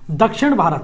दक्षिण भारत,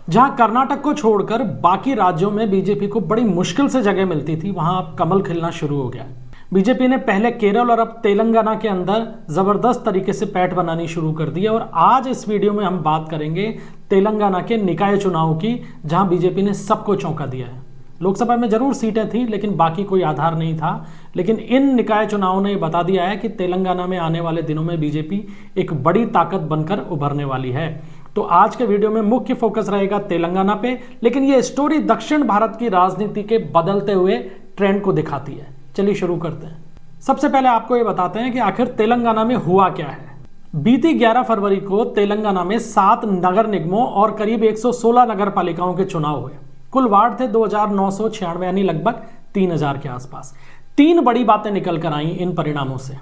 जहां कर्नाटक को छोड़कर बाकी राज्यों में बीजेपी को बड़ी मुश्किल से जगह मिलती थी, वहां अब कमल खिलना शुरू हो गया है। बीजेपी ने पहले केरल और अब तेलंगाना के अंदर जबरदस्त तरीके से पैठ बनानी शुरू कर दी है। और आज इस वीडियो में हम बात करेंगे तेलंगाना के निकाय चुनाव की, जहां बीजेपी ने सबको चौंका दिया है। लोकसभा में जरूर सीटें थी, लेकिन बाकी कोई आधार नहीं था। लेकिन इन निकाय चुनावों ने बता दिया है कि तेलंगाना में आने वाले दिनों में बीजेपी एक बड़ी ताकत बनकर उभरने वाली है। तो आज के वीडियो में मुख्य फोकस रहेगा तेलंगाना पे, लेकिन ये स्टोरी दक्षिण भारत की राजनीति के बदलते हुए ट्रेंड को दिखाती है। चलिए शुरू करते हैं। सबसे पहले आपको ये बताते हैं कि आखिर तेलंगाना में हुआ क्या है। बीती 11 फरवरी को तेलंगाना में 7 नगर निगमों और करीब 116 नगर पालिकाओं के चुनाव हुए। कुल वार्ड थे 2996, यानी लगभग 3000 के आसपास। 3 बड़ी बातें निकल कर आई इन परिणामों से।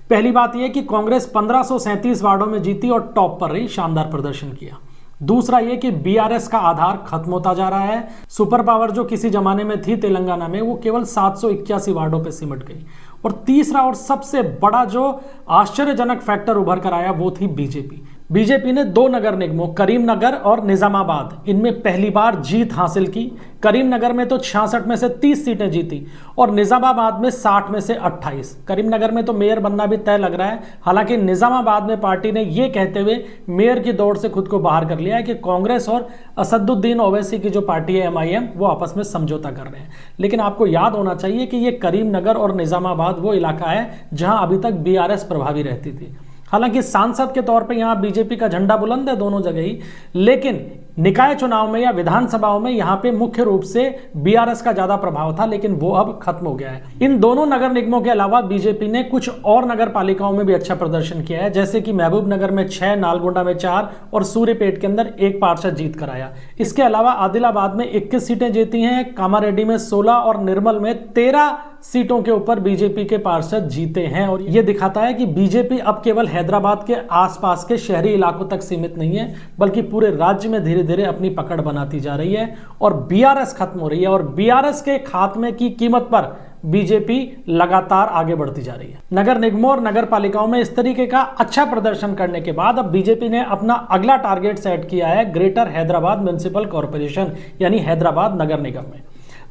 पहली बात यह कि कांग्रेस 1537 वार्डों में जीती और टॉप पर रही, शानदार प्रदर्शन किया। दूसरा यह कि बीआरएस का आधार खत्म होता जा रहा है। सुपर पावर जो किसी जमाने में थी तेलंगाना में, वो केवल 781 वार्डों पर सिमट गई। और तीसरा और सबसे बड़ा जो आश्चर्यजनक फैक्टर उभर कर आया वो थी बीजेपी। बीजेपी ने 2 नगर निगमों करीमनगर और निजामाबाद, इनमें पहली बार जीत हासिल की। करीमनगर में तो 66 में से 30 सीटें जीती और निजामाबाद में 60 में से 28। करीमनगर में तो मेयर बनना भी तय लग रहा है। हालांकि निजामाबाद में पार्टी ने यह कहते हुए मेयर की दौड़ से खुद को बाहर कर लिया है कि कांग्रेस और असदुद्दीन ओवैसी की जो पार्टी है एमआईएम, वो आपस में समझौता कर रहे हैं। लेकिन आपको याद होना चाहिए कि यह करीमनगर और निजामाबाद वो इलाका है जहां अभी तक बीआरएस प्रभावी रहती थी। हालांकि सांसद के तौर पे यहां बीजेपी का झंडा बुलंद है दोनों जगह ही, लेकिन निकाय चुनाव में या विधानसभाओं में यहां पे मुख्य रूप से बीआरएस का ज्यादा प्रभाव था, लेकिन वो अब खत्म हो गया है। इन दोनों नगर निगमों के अलावा बीजेपी ने कुछ और नगर पालिकाओं में भी अच्छा प्रदर्शन किया है, जैसे कि महबूब नगर में 6, नालगोंडा में 4 और सूर्यपेट के अंदर 1 पार्षद जीत कर आया। इसके अलावा आदिलाबाद में 21 सीटें जीती हैं, कामारेड्डी में 16 और निर्मल में 13 सीटों के ऊपर बीजेपी के पार्षद जीते हैं। और यह दिखाता है कि बीजेपी अब केवल हैदराबाद के आसपास के शहरी इलाकों तक सीमित नहीं है, बल्कि पूरे राज्य में धीरे धीरे अपनी पकड़ बनाती जा रही है और बीआरएस खत्म हो रही है। और बीआरएस के खात्मे की कीमत पर बीजेपी लगातार आगे बढ़ती जा रही है। नगर निगमों और नगर पालिकाओं में इस तरीके का अच्छा प्रदर्शन करने के बाद अब बीजेपी ने अपना अगला टारगेट सेट किया है ग्रेटर हैदराबाद म्युनिसिपल कॉर्पोरेशन, यानी हैदराबाद नगर निगम में।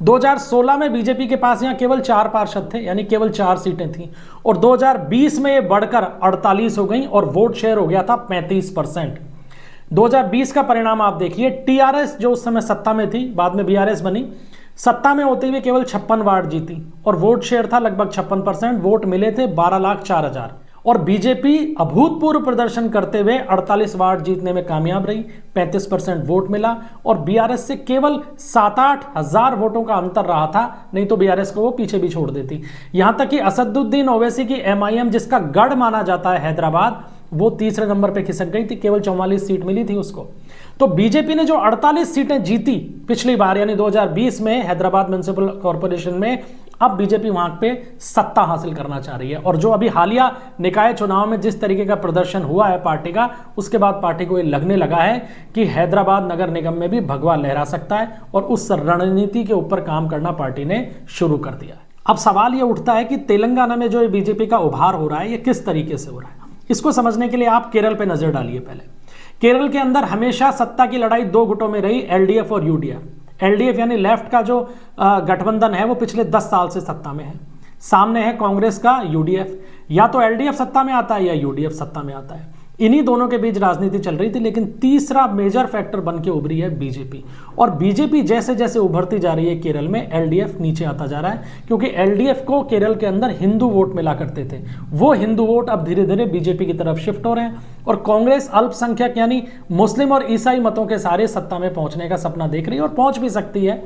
2016 में बीजेपी के पास यहां केवल 4 पार्षद थे, यानी केवल 4 सीटें थीं, और 2020 में ये बढ़कर 48 हो गई और वोट शेयर हो गया था 35%। 2020 का परिणाम आप देखिए, टीआरएस जो उस समय सत्ता में थी, बाद में बीआरएस बनी, सत्ता में होते हुए केवल 56 वार्ड जीती और वोट शेयर था लगभग 56%। वोट मिले थे 12,04,000 और बीजेपी अभूतपूर्व प्रदर्शन करते हुए 48 वार्ड जीतने में कामयाब रही, 35% वोट मिला और बीआरएस से केवल 7-8 हजार वोटों का अंतर रहा था, नहीं तो बीआरएस को वो पीछे भी छोड़ देती। यहां तक कि असदुद्दीन ओवैसी की एमआईएम, जिसका गढ़ माना जाता है हैदराबाद, वो तीसरे नंबर पे खिसक गई थी, केवल 44 सीट मिली थी उसको। तो बीजेपी ने जो 48 सीटें जीती पिछली बार, यानी 2020 में हैदराबाद म्युनिसिपल कॉर्पोरेशन में, अब बीजेपी वहां पे सत्ता हासिल करना चाह रही है। और जो अभी हालिया निकाय चुनाव में जिस तरीके का प्रदर्शन हुआ है पार्टी का, उसके बाद पार्टी को ये लगने लगा है कि हैदराबाद नगर निगम में भी भगवा लहरा सकता है और उस रणनीति के ऊपर काम करना पार्टी ने शुरू कर दिया है। अब सवाल ये उठता है कि तेलंगाना में जो बीजेपी का उभार हो रहा है, ये किस तरीके से हो रहा है। इसको समझने के लिए आप केरल पे नजर डालिए। पहले केरल के अंदर हमेशा सत्ता की लड़ाई 2 गुटों में रही, एलडीएफ और यूडीएफ। एलडीएफ यानी लेफ्ट का जो गठबंधन है, वो पिछले 10 साल से सत्ता में है। सामने है कांग्रेस का यूडीएफ। या तो एलडीएफ सत्ता में आता है या यूडीएफ सत्ता में आता है। इन्हीं दोनों के बीच राजनीति चल रही थी, लेकिन तीसरा मेजर फैक्टर बन के उभरी है बीजेपी। और बीजेपी जैसे जैसे उभरती जा रही है केरल में, एलडीएफ नीचे आता जा रहा है, क्योंकि एलडीएफ को केरल के अंदर हिंदू वोट मिला करते थे। वो हिंदू वोट अब धीरे धीरे बीजेपी की तरफ शिफ्ट हो रहे हैं और कांग्रेस अल्पसंख्यक यानी मुस्लिम और ईसाई मतों के सारे सत्ता में पहुंचने का सपना देख रही है और पहुंच भी सकती है,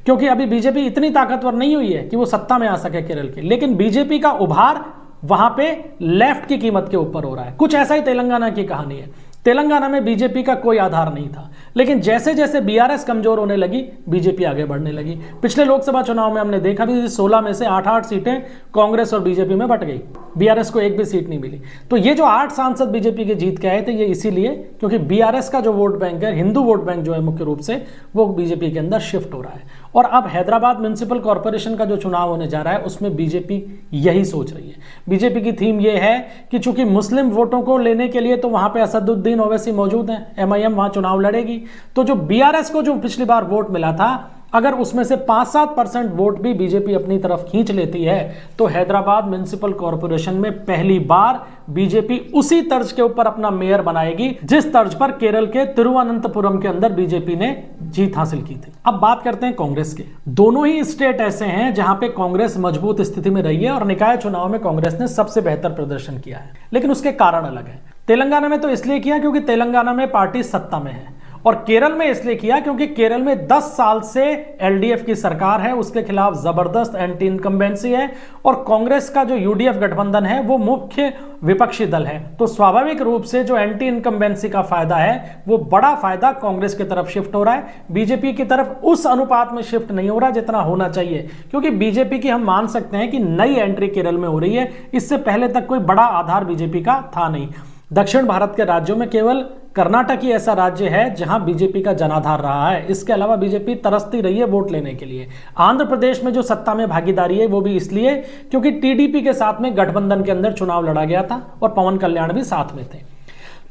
क्योंकि अभी बीजेपी इतनी ताकतवर नहीं हुई है कि वो सत्ता में आ सके केरल के। लेकिन बीजेपी का उभार वहां पे लेफ्ट की कीमत के ऊपर हो रहा है। कुछ ऐसा ही तेलंगाना की कहानी है। तेलंगाना में बीजेपी का कोई आधार नहीं था, लेकिन जैसे जैसे बीआरएस कमजोर होने लगी, बीजेपी आगे बढ़ने लगी। पिछले लोकसभा चुनाव में हमने देखा भी 16 में से 8-8 सीटें कांग्रेस और बीजेपी में बट गई, बीआरएस को एक भी सीट नहीं मिली। तो ये जो 8 सांसद बीजेपी के जीत के आए थे, ये इसीलिए क्योंकि बीआरएस का जो वोट बैंक है, हिंदू वोट बैंक जो है मुख्य रूप से, वो बीजेपी के अंदर शिफ्ट हो रहा है। और अब हैदराबाद म्युनिसिपल कॉरपोरेशन का जो चुनाव होने जा रहा है उसमें बीजेपी यही सोच रही है। बीजेपी की थीम ये है कि चूंकि मुस्लिम वोटों को लेने के लिए तो वहां पे असदुद्दीन ओवैसी मौजूद हैं, एमआईएम वहां चुनाव लड़ेगी, तो जो बीआरएस को जो पिछली बार वोट मिला था, अगर उसमें से 5-7% वोट भी बीजेपी अपनी तरफ खींच लेती है तो हैदराबाद म्युनिसिपल कॉरपोरेशन में पहली बार बीजेपी उसी तर्ज के ऊपर अपना मेयर बनाएगी जिस तर्ज पर केरल के तिरुवनंतपुरम के अंदर बीजेपी ने जीत हासिल की थी। अब बात करते हैं कांग्रेस के। दोनों ही स्टेट ऐसे हैं जहां पे कांग्रेस मजबूत स्थिति में रही है और निकाय चुनाव में कांग्रेस ने सबसे बेहतर प्रदर्शन किया है, लेकिन उसके कारण अलग है। तेलंगाना में तो इसलिए किया क्योंकि तेलंगाना में पार्टी सत्ता में है, और केरल में इसलिए किया क्योंकि केरल में 10 साल से एलडीएफ की सरकार है, उसके खिलाफ जबरदस्त एंटी इनकम्बेंसी है, और कांग्रेस का जो यूडीएफ गठबंधन है वो मुख्य विपक्षी दल है। तो स्वाभाविक रूप से जो एंटी इनकम्बेंसी का फायदा है वो बड़ा फायदा कांग्रेस की तरफ शिफ्ट हो रहा है, बीजेपी की तरफ उस अनुपात में शिफ्ट नहीं हो रहा जितना होना चाहिए, क्योंकि बीजेपी की हम मान सकते हैं कि नई एंट्री केरल में हो रही है। इससे पहले तक कोई बड़ा आधार बीजेपी का था नहीं। दक्षिण भारत के राज्यों में केवल कर्नाटक ही ऐसा राज्य है जहां बीजेपी का जनाधार रहा है, इसके अलावा बीजेपी तरसती रही है वोट लेने के लिए। आंध्र प्रदेश में जो सत्ता में भागीदारी है वो भी इसलिए क्योंकि टीडीपी के साथ में गठबंधन के अंदर चुनाव लड़ा गया था और पवन कल्याण भी साथ में थे।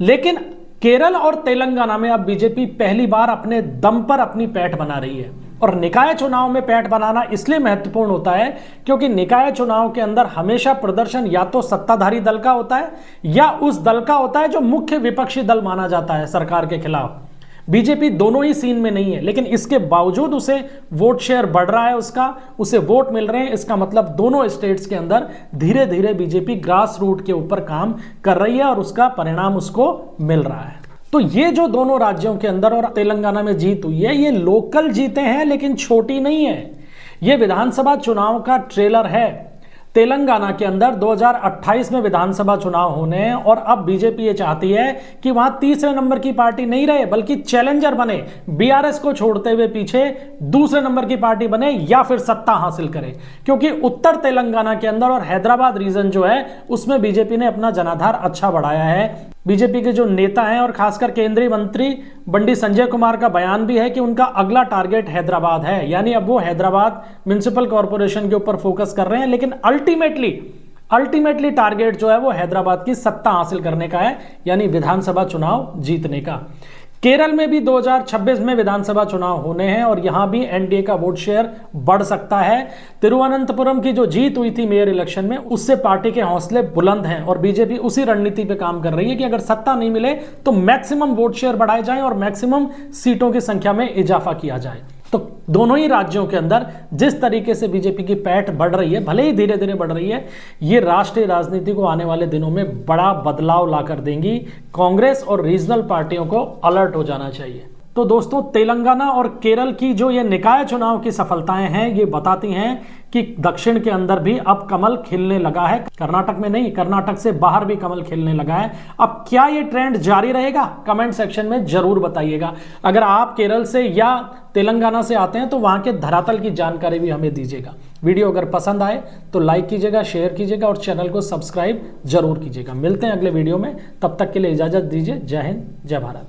लेकिन केरल और तेलंगाना में अब बीजेपी पहली बार अपने दम पर अपनी पैठ बना रही है, और निकाय चुनाव में पैठ बनाना इसलिए महत्वपूर्ण होता है क्योंकि निकाय चुनाव के अंदर हमेशा प्रदर्शन या तो सत्ताधारी दल का होता है या उस दल का होता है जो मुख्य विपक्षी दल माना जाता है सरकार के खिलाफ। बीजेपी दोनों ही सीन में नहीं है, लेकिन इसके बावजूद उसे वोट शेयर बढ़ रहा है, उसे वोट मिल रहे हैं। इसका मतलब दोनों स्टेट्स के अंदर धीरे धीरे बीजेपी ग्रास रूट के ऊपर काम कर रही है और उसका परिणाम उसको मिल रहा है। तो ये जो दोनों राज्यों के अंदर और तेलंगाना में जीत हुई है, ये लोकल जीते हैं लेकिन छोटी नहीं है, ये विधानसभा चुनाव का ट्रेलर है। तेलंगाना के अंदर 2028 में विधानसभा चुनाव होने हैं और अब बीजेपी ये चाहती है कि वहां तीसरे नंबर की पार्टी नहीं रहे बल्कि चैलेंजर बने, बीआरएस को छोड़ते हुए पीछे दूसरे नंबर की पार्टी बने या फिर सत्ता हासिल करे, क्योंकि उत्तर तेलंगाना के अंदर और हैदराबाद रीजन जो है उसमें बीजेपी ने अपना जनाधार अच्छा बढ़ाया है। बीजेपी के जो नेता हैं और खासकर केंद्रीय मंत्री बंडी संजय कुमार का बयान भी है कि उनका अगला टारगेट हैदराबाद है, यानी अब वो हैदराबाद म्युनिसिपल कॉरपोरेशन के ऊपर फोकस कर रहे हैं, लेकिन अल्टीमेटली टारगेट जो है वो हैदराबाद की सत्ता हासिल करने का है, यानी विधानसभा चुनाव जीतने का। केरल में भी 2026 में विधानसभा चुनाव होने हैं और यहां भी एनडीए का वोट शेयर बढ़ सकता है। तिरुवनंतपुरम की जो जीत हुई थी मेयर इलेक्शन में, उससे पार्टी के हौसले बुलंद हैं और बीजेपी उसी रणनीति पे काम कर रही है कि अगर सत्ता नहीं मिले तो मैक्सिमम वोट शेयर बढ़ाए जाएं और मैक्सिमम सीटों की संख्या में इजाफा किया जाए। तो दोनों ही राज्यों के अंदर जिस तरीके से बीजेपी की पैठ बढ़ रही है, भले ही धीरे धीरे बढ़ रही है, ये राष्ट्रीय राजनीति को आने वाले दिनों में बड़ा बदलाव ला कर देंगी। कांग्रेस और रीजनल पार्टियों को अलर्ट हो जाना चाहिए। तो दोस्तों, तेलंगाना और केरल की जो ये निकाय चुनाव की सफलताएं हैं ये बताती हैं कि दक्षिण के अंदर भी अब कमल खिलने लगा है। कर्नाटक में नहीं, कर्नाटक से बाहर भी कमल खिलने लगा है। अब क्या ये ट्रेंड जारी रहेगा? कमेंट सेक्शन में जरूर बताइएगा। अगर आप केरल से या तेलंगाना से आते हैं तो वहां के धरातल की जानकारी भी हमें दीजिएगा। वीडियो अगर पसंद आए तो लाइक कीजिएगा, शेयर कीजिएगा और चैनल को सब्सक्राइब जरूर कीजिएगा। मिलते हैं अगले वीडियो में, तब तक के लिए इजाजत दीजिए। जय हिंद, जय भारत।